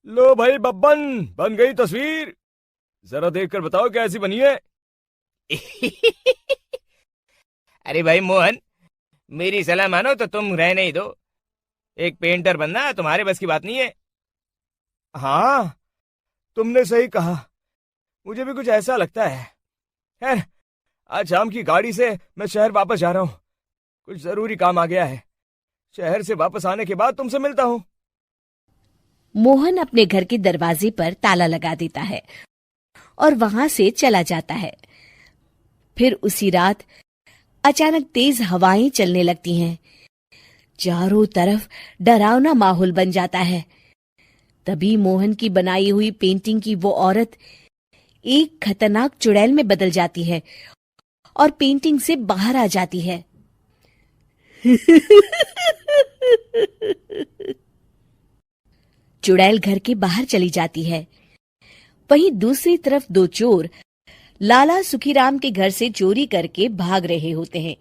लो भाई बब्बन, बन गई तस्वीर। जरा देखकर बताओ कैसी बनी है। अरे भाई मोहन, मेरी सलाह मानो तो तुम रहने ही दो। एक पेंटर बनना तुम्हारे बस की बात नहीं है। हाँ, तुमने सही कहा। मुझे भी कुछ ऐसा लगता है। खैर, आज शाम की गाड़ी से मैं शहर वापस जा रहा हूँ। कुछ जरूरी काम आ गया है। शहर से वापस आने के बाद तुमसे मिलता हूँ। मोहन अपने घर के दरवाजे पर ताला लगा देता है और वहां से चला जाता है। फिर उसी रात अचानक तेज हवाएं चलने लगती हैं। चारों तरफ डरावना माहौल बन जाता है। तभी मोहन की बनाई हुई पेंटिंग की वो औरत एक खतरनाक चुड़ैल में बदल जाती है और पेंटिंग से बाहर आ जाती है। चुड़ैल घर के बाहर चली जाती है। वहीं दूसरी तरफ दो चोर लाला सुखीराम के घर से चोरी करके भाग रहे होते हैं।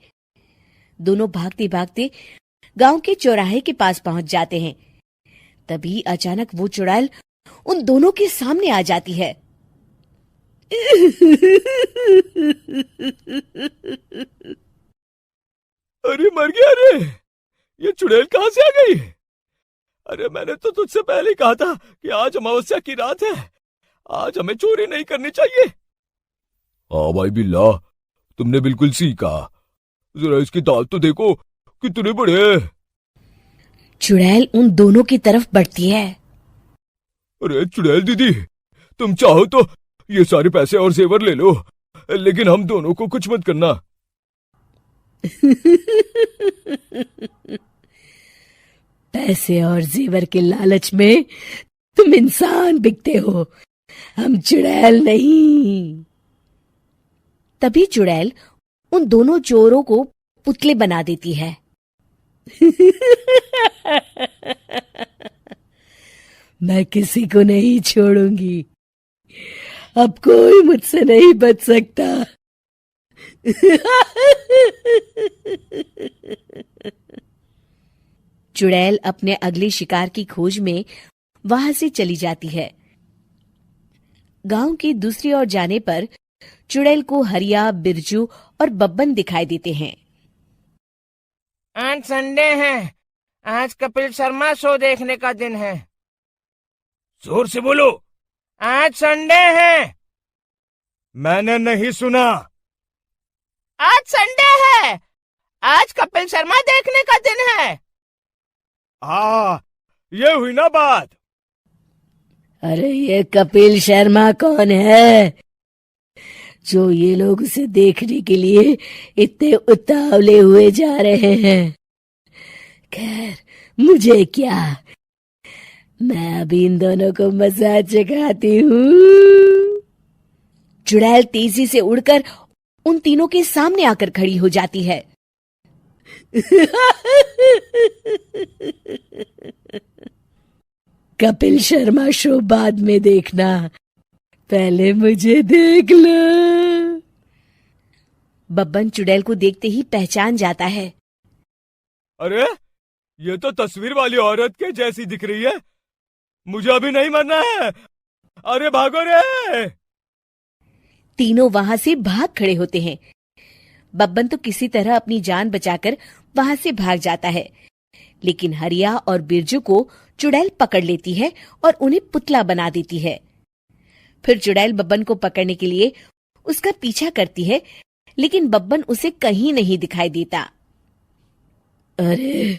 दोनों भागते भागते गांव के चौराहे के पास पहुंच जाते हैं। तभी अचानक वो चुड़ैल उन दोनों के सामने आ जाती है। अरे मर गया रे। ये चुड़ैल कहाँ से आ गई? अरे मैंने तो तुझसे पहले ही कहा था कि आज अमावस्या की रात है। आज हमें चोरी नहीं करनी चाहिए। हाँ भाई बिल्ला, तुमने बिल्कुल सही कहा। जरा इसके दांत तो देखो, कितने बड़े हैं। चुड़ैल उन दोनों की तरफ बढ़ती है। अरे चुड़ैल दीदी, तुम चाहो तो ये सारे पैसे और जेवर ले लो, लेकिन हम दोनों को कुछ मत करना। पैसे और जेवर के लालच में तुम इंसान बिकते हो, हम चुड़ैल नहीं। तभी चुड़ैल उन दोनों चोरों को पुतले बना देती है। मैं किसी को नहीं छोड़ूंगी। अब कोई मुझसे नहीं बच सकता। चुड़ैल अपने अगले शिकार की खोज में वहां से चली जाती है। गांव की दूसरी ओर जाने पर चुड़ैल को हरिया, बिरजू और बब्बन दिखाई देते हैं। आज संडे है। आज कपिल शर्मा शो देखने का दिन है। जोर से बोलो। आज संडे है। मैंने नहीं सुना। आज संडे है। आज कपिल शर्मा देखने का दिन है। हाँ, ये हुई ना बात। अरे ये कपिल शर्मा कौन है जो ये लोग उसे देखने के लिए इतने उतावले हुए जा रहे हैं? खैर, मुझे क्या, मैं अभी इन दोनों को मजा चखाती हूँ। चुड़ैल तेजी से उड़कर उन तीनों के सामने आकर खड़ी हो जाती है। कपिल शर्मा शो बाद में देखना, पहले मुझे देख लो। बब्बन चुड़ैल को देखते ही पहचान जाता है। अरे ये तो तस्वीर वाली औरत के जैसी दिख रही है। मुझे अभी नहीं मरना है। अरे भागो रे। तीनों वहां से भाग खड़े होते हैं। बब्बन तो किसी तरह अपनी जान बचाकर वहां से भाग जाता है, लेकिन हरिया और बिरजू को चुड़ैल पकड़ लेती है और उन्हें पुतला बना देती है। फिर चुड़ैल बब्बन को पकड़ने के लिए उसका पीछा करती है, लेकिन बब्बन उसे कहीं नहीं दिखाई देता। अरे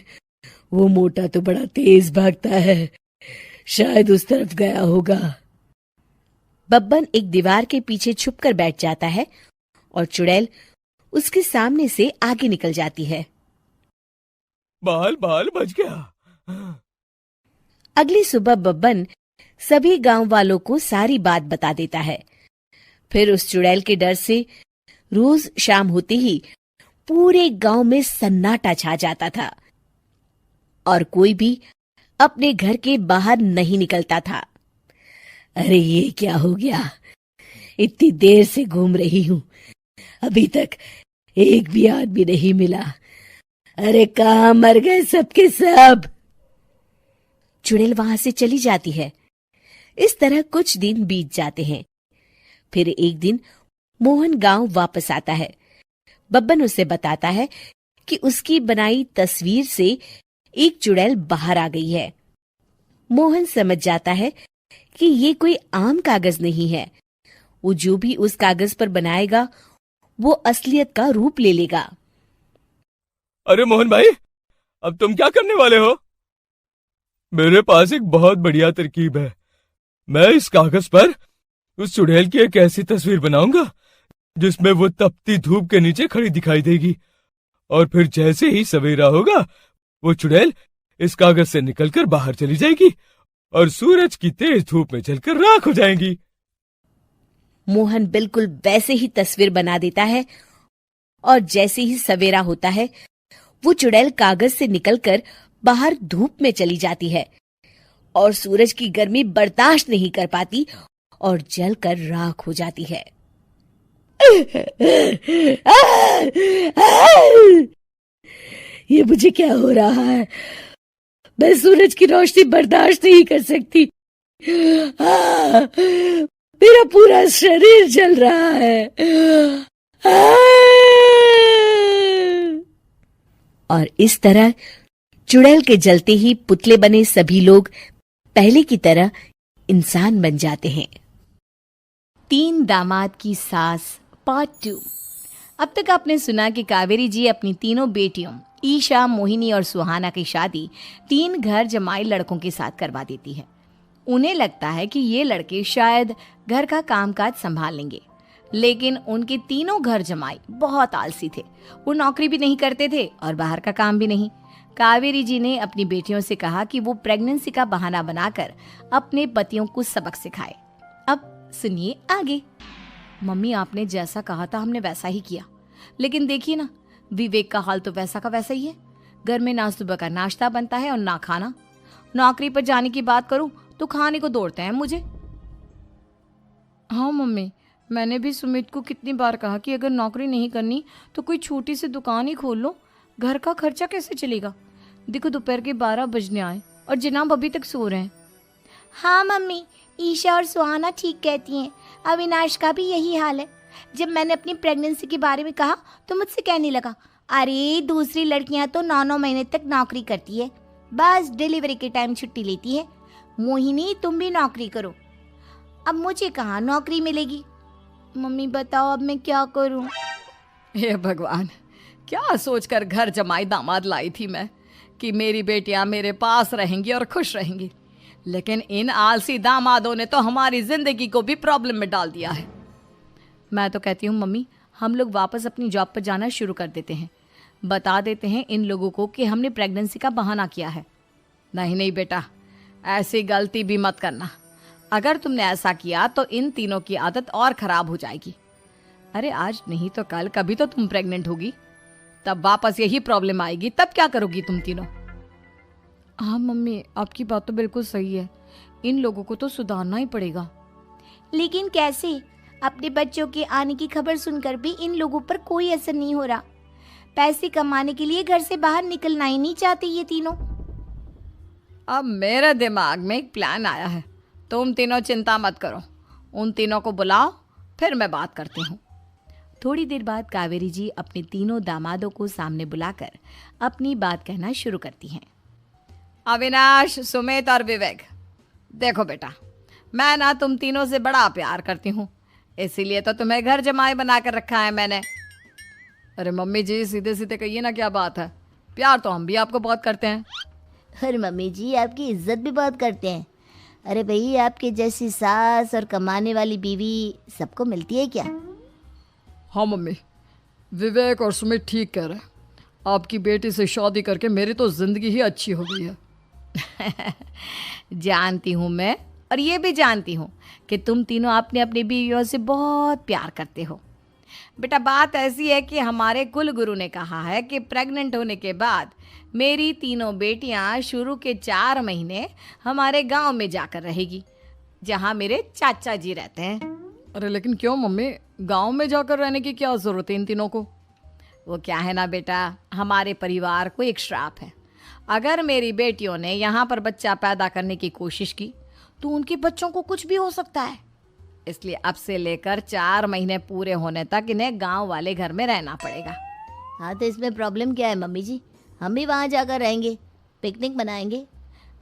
वो मोटा तो बड़ा तेज भागता है, शायद उस तरफ गया होगा। बब्बन एक दीवार के पीछे छुपकर बैठ जाता है और चुड़ैल उसके सामने से आगे निकल जाती है। बाल बाल बच गया। अगली सुबह बब्बन सभी गांव वालों को सारी बात बता देता है। फिर उस चुड़ैल के डर से रोज शाम होते ही पूरे गांव में सन्नाटा छा जाता था और कोई भी अपने घर के बाहर नहीं निकलता था। अरे ये क्या हो गया? इतनी देर से घूम रही हूं, अभी तक एक भी आदमी नहीं मिला। अरे कहाँ मर गए सबके सब? चुड़ैल वहां से चली जाती है, इस तरह कुछ दिन बीत जाते हैं। फिर एक दिन मोहन गांव वापस आता है। बब्बन उसे बताता है कि उसकी बनाई तस्वीर से एक चुड़ैल बाहर आ गई है। मोहन समझ जाता है कि ये कोई आम कागज नहीं है। वो जो भी उस कागज पर बनाएगा वो असलियत का रूप ले लेगा। अरे मोहन भाई, अब तुम क्या करने वाले हो? मेरे पास एक बहुत बढ़िया तरकीब है। मैं इस कागज पर उस चुड़ैल की एक ऐसी तस्वीर बनाऊंगा जिसमें वो तपती धूप के नीचे खड़ी दिखाई देगी, और फिर जैसे ही सवेरा होगा वो चुड़ैल इस कागज से निकलकर बाहर चली जाएगी और सूरज की तेज धूप में जलकर राख हो जाएंगी। मोहन बिल्कुल वैसे ही तस्वीर बना देता है और जैसे ही सवेरा होता है वो चुड़ैल कागज से निकलकर बाहर धूप में चली जाती है और सूरज की गर्मी बर्दाश्त नहीं कर पाती और जलकर राख हो जाती है। ये मुझे क्या हो रहा है? मैं सूरज की रोशनी बर्दाश्त नहीं कर सकती। मेरा पूरा शरीर जल रहा है। और इस तरह चुड़ैल के जलते ही पुतले बने सभी लोग पहले की तरह इंसान बन जाते हैं। 3 दामाद की सास पार्ट 2। अब तक आपने सुना कि कावेरी जी अपनी तीनों बेटियों ईशा, मोहिनी और सुहाना की शादी 3 घर जमाई लड़कों के साथ करवा देती है। उन्हें लगता है कि ये लड़के शायद घर का कामकाज संभाल लेंगे, लेकिन उनके तीनों घर जमाई बहुत आलसी थे। वो नौकरी भी नहीं करते थे और बाहर का काम भी नहीं। कावेरी जी ने अपनी बेटियों से कहा कि वो प्रेगनेंसी का बहाना बनाकर अपने पतियों को सबक सिखाए। अब सुनिए आगे। मम्मी, आपने जैसा कहा था हमने वैसा ही किया, लेकिन देखिए ना, विवेक का हाल तो वैसा का वैसा ही है। घर में ना सुबह का नाश्ता बनता है और ना खाना। नौकरी पर जाने की बात करूं तो खाने को दौड़ते हैं मुझे। हाँ मम्मी, मैंने भी सुमित को कितनी बार कहा कि अगर नौकरी नहीं करनी तो कोई छोटी सी दुकान ही खोल लो। घर का खर्चा कैसे चलेगा? देखो दोपहर के 12 बजने आए और जनाब अभी तक सो रहे हैं। हाँ मम्मी, ईशा और सुहाना ठीक कहती हैं। अविनाश का भी यही हाल है। जब मैंने अपनी प्रेगनेंसी के बारे में कहा तो मुझसे कहने लगा, अरे दूसरी लड़कियां तो 9-9 महीने तक नौकरी करती है, बस डिलीवरी के टाइम छुट्टी लेती है। मोहिनी, तुम भी नौकरी करो। अब मुझे कहाँ नौकरी मिलेगी? मम्मी बताओ अब मैं क्या करूं? हे भगवान, क्या सोचकर घर जमाई दामाद लाई थी मैं कि मेरी बेटियां मेरे पास रहेंगी और खुश रहेंगी, लेकिन इन आलसी दामादों ने तो हमारी जिंदगी को भी प्रॉब्लम में डाल दिया है। मैं तो कहती हूँ मम्मी, हम लोग वापस अपनी जॉब पर जाना शुरू कर देते हैं। बता देते हैं इन लोगों को कि हमने प्रेगनेंसी का बहाना किया है। नहीं नहीं बेटा, ऐसी गलती भी मत करना। अगर तुमने ऐसा किया तो इन तीनों की आदत और खराब हो जाएगी। अरे आज नहीं तो कल कभी तो तुम प्रेग्नेंट होगी, तब वापस यही प्रॉब्लम आएगी। तब क्या करोगी तुम तीनों? हाँ मम्मी, आपकी बात तो बिल्कुल सही है। इन लोगों को तो सुधारना ही पड़ेगा। लेकिन कैसे? अपने बच्चों के आने की खबर सुनकर भी इन लोगों पर कोई असर नहीं हो रहा। पैसे कमाने के लिए घर से बाहर निकलना ही नहीं चाहते ये तीनों। अब मेरे दिमाग में एक प्लान आया है। तुम तीनों चिंता मत करो, उन तीनों को बुलाओ, फिर मैं बात करती हूँ। थोड़ी देर बाद कावेरी जी अपने तीनों दामादों को सामने बुलाकर अपनी बात कहना शुरू करती हैं। अविनाश, सुमित और विवेक, देखो बेटा, मैं ना तुम तीनों से बड़ा प्यार करती हूँ, इसीलिए तो तुम्हें घर जमाई बना कर रखा है मैंने। अरे मम्मी जी, सीधे सीधे कहिए ना, क्या बात है? प्यार तो हम भी आपको बहुत करते हैं। अरे मम्मी जी, आपकी इज्जत भी बहुत करते हैं। अरे भाई, आपके जैसी सास और कमाने वाली बीवी सबको मिलती है क्या? हाँ मम्मी, विवेक और सुमित ठीक कह रहे हैं। आपकी बेटी से शादी करके मेरी तो जिंदगी ही अच्छी हो गई है। जानती हूँ मैं, और ये भी जानती हूँ कि तुम तीनों अपने अपनी बीवियों से बहुत प्यार करते हो। बेटा, बात ऐसी है कि हमारे कुल गुरु ने कहा है कि प्रेग्नेंट होने के बाद मेरी तीनों बेटियां शुरू के 4 महीने हमारे गांव में जाकर रहेगी, जहां मेरे चाचा जी रहते हैं। अरे लेकिन क्यों मम्मी, गांव में जाकर रहने की क्या जरूरत है इन तीनों को? वो क्या है ना बेटा, हमारे परिवार को एक श्राप है। अगर मेरी बेटियों ने यहाँ पर बच्चा पैदा करने की कोशिश की तो उनके बच्चों को कुछ भी हो सकता है। इसलिए अब से लेकर 4 महीने पूरे होने तक इन्हें गांव वाले घर में रहना पड़ेगा। हाँ तो इसमें प्रॉब्लम क्या है मम्मी जी, हम भी वहाँ जाकर रहेंगे, पिकनिक मनाएंगे।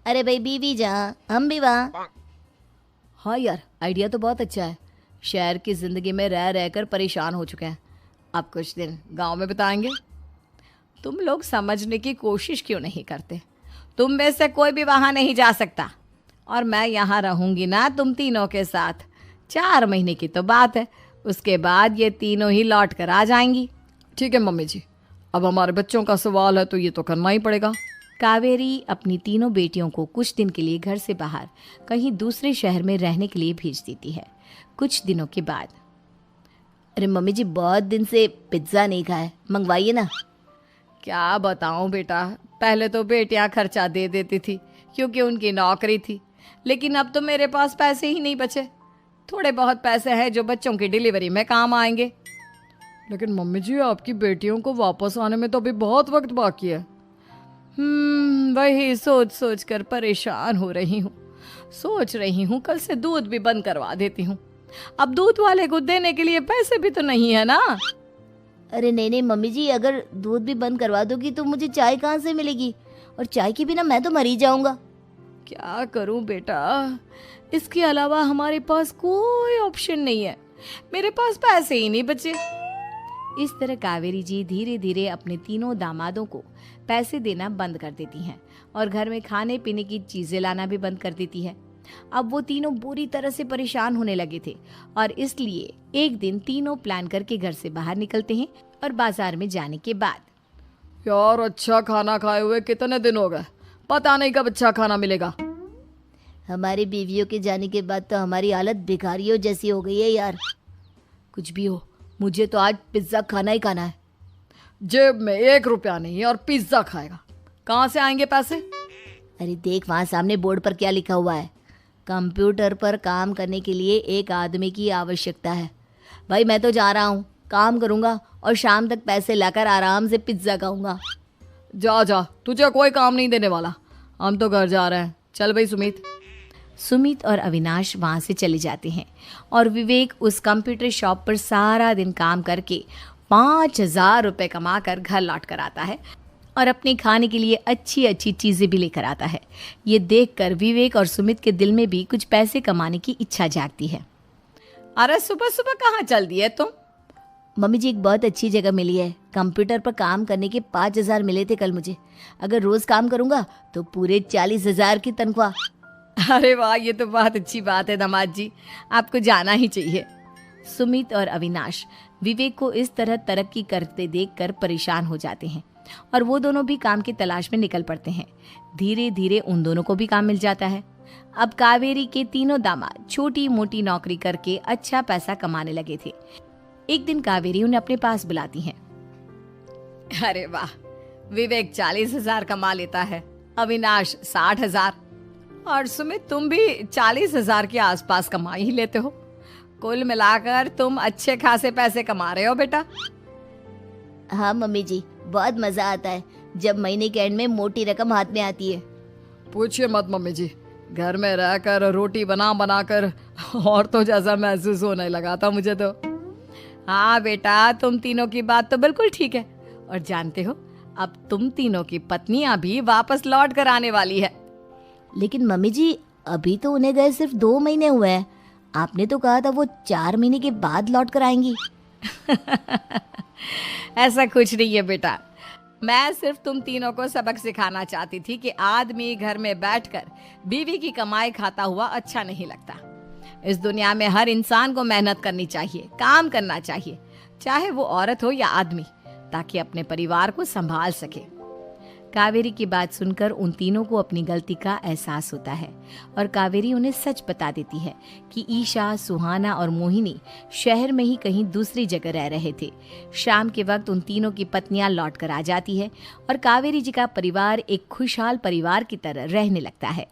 अरे भाई बीवी जहाँ हम भी वहाँ। हाँ यार, आइडिया तो बहुत अच्छा है। शहर की जिंदगी में रह रहकर परेशान हो चुके हैं, अब कुछ दिन गांव में बिताएंगे। तुम लोग समझने की कोशिश क्यों नहीं करते? तुम में से कोई भी वहां नहीं जा सकता, और मैं यहाँ रहूंगी ना तुम तीनों के साथ। 4 महीने की तो बात है, उसके बाद ये तीनों ही लौट कर आ जाएंगी। ठीक है मम्मी जी, अब हमारे बच्चों का सवाल है तो ये तो करना ही पड़ेगा। कावेरी अपनी तीनों बेटियों को कुछ दिन के लिए घर से बाहर कहीं दूसरे शहर में रहने के लिए भेज देती है। कुछ दिनों के बाद, अरे मम्मी जी बहुत दिन से पिज्ज़ा नहीं खाया, मंगवाइए ना। क्या बताऊं बेटा, पहले तो बेटियां खर्चा दे देती थी क्योंकि उनकी नौकरी थी, लेकिन अब तो मेरे पास पैसे ही नहीं बचे। थोड़े बहुत पैसे हैं जो बच्चों की डिलीवरी में काम आएंगे। लेकिन मम्मी जी, आपकी बेटियों को वापस आने में तो अभी बहुत वक्त बाकी है। वही सोच सोच कर परेशान हो रही हूँ। सोच रही हूँ कल से दूध भी बंद करवा देती हूँ। अब दूध वाले को देने के लिए पैसे भी तो नहीं है ना। अरे नहीं नहीं मम्मी जी, अगर दूध भी बंद करवा दोगी तो मुझे चाय कहाँ से मिलेगी, और चाय के बिना मैं तो मर ही जाऊंगा। क्या करूं बेटा, इसके अलावा हमारे पास कोई ऑप्शन नहीं है। मेरे पास पैसे ही नहीं बचे। इस तरह कावेरी जी धीरे धीरे अपने तीनों दामादों को पैसे देना बंद कर देती हैं और घर में खाने पीने की चीजें लाना भी बंद कर देती है। अब वो तीनों बुरी तरह से परेशान होने लगे थे और इसलिए एक दिन तीनों प्लान करके घर से बाहर निकलते हैं और बाजार में जाने के बाद, यार अच्छा खाना खाए हुए कितने दिन हो गए, पता नहीं कब अच्छा खाना मिलेगा। हमारी बीवियों के जाने के बाद तो हमारी हालत भिखारियों जैसी हो गई है यार। कुछ भी हो, मुझे तो आज पिज्जा खाना ही खाना है। जेब में 1 रुपया नहीं और पिज्जा खाएगा, कहाँ से आएंगे पैसे? अरे देख वहाँ सामने बोर्ड पर क्या लिखा हुआ है, कंप्यूटर पर काम करने के लिए एक आदमी की आवश्यकता है। भाई मैं तो जा रहा हूँ, काम करूँगा और शाम तक पैसे लाकर आराम से पिज्ज़ा खाऊंगा। जा जा, तुझे कोई काम नहीं देने वाला, हम तो घर जा रहे हैं। चल भाई सुमित। सुमित और अविनाश वहाँ से चले जाते हैं और विवेक उस कंप्यूटर शॉप पर सारा दिन काम करके 5,000 रुपये कमा कर घर लौट कर आता है और अपने खाने के लिए अच्छी अच्छी चीज़ें भी लेकर आता है। ये देखकर विवेक और सुमित के दिल में भी कुछ पैसे कमाने की इच्छा जागती है। अरे सुबह सुबह कहाँ चल दी है तुम? मम्मी जी एक बहुत अच्छी जगह मिली है, कंप्यूटर पर काम करने के 5,000 मिले थे कल मुझे। अगर रोज काम करूंगा तो पूरे 40,000 की तनख्वाह। अरे वाह, ये तो बहुत अच्छी बात है दामाद जी, आपको जाना ही चाहिए। सुमित और अविनाश विवेक को इस तरह तरक्की करते देखकर परेशान हो जाते हैं और वो दोनों भी काम की तलाश में निकल पड़ते हैं। धीरे धीरे उन दोनों को भी काम मिल जाता है। अब कावेरी के तीनों दामाद छोटी मोटी नौकरी करके अच्छा पैसा कमाने लगे थे। एक दिन कावेरी उन्हें अपने पास बुलाती है। अरे वाह, विवेक 40,000 कमा लेता है, अविनाश 60,000 और सुमित तुम भी 40,000 के आसपास कमा ही लेते हो। कुल मिलाकर तुम अच्छे खासे पैसे कमा रहे हो बेटा। हाँ मम्मी जी, बहुत मजा आता है जब महीने के एंड में मोटी रकम हाथ में आती है। पूछिए मत मम्मी जी, घर में रहकर रोटी बना बना कर और तो जैसा महसूस होने लगा था मुझे तो। हाँ बेटा, तुम तीनों की बात तो बिल्कुल ठीक है। और जानते हो, अब तुम तीनों की पत्नियां भी वापस लौट कर आने वाली है। लेकिन मम्मी जी अभी तो उन्हें गए सिर्फ 2 महीने हुए हैं, आपने तो कहा था वो 4 महीने के बाद लौट कर आएंगी। ऐसा कुछ नहीं है बेटा, मैं सिर्फ तुम तीनों को सबक सिखाना चाहती थी कि आदमी घर में बैठकर बीवी की कमाई खाता हुआ अच्छा नहीं लगता। इस दुनिया में हर इंसान को मेहनत करनी चाहिए, काम करना चाहिए, चाहे वो औरत हो या आदमी, ताकि अपने परिवार को संभाल सके। कावेरी की बात सुनकर उन तीनों को अपनी गलती का एहसास होता है और कावेरी उन्हें सच बता देती है कि ईशा, सुहाना और मोहिनी शहर में ही कहीं दूसरी जगह रह रहे थे। शाम के वक्त उन तीनों की पत्नियां लौट कर आ जाती है और कावेरी जी का परिवार एक खुशहाल परिवार की तरह रहने लगता है।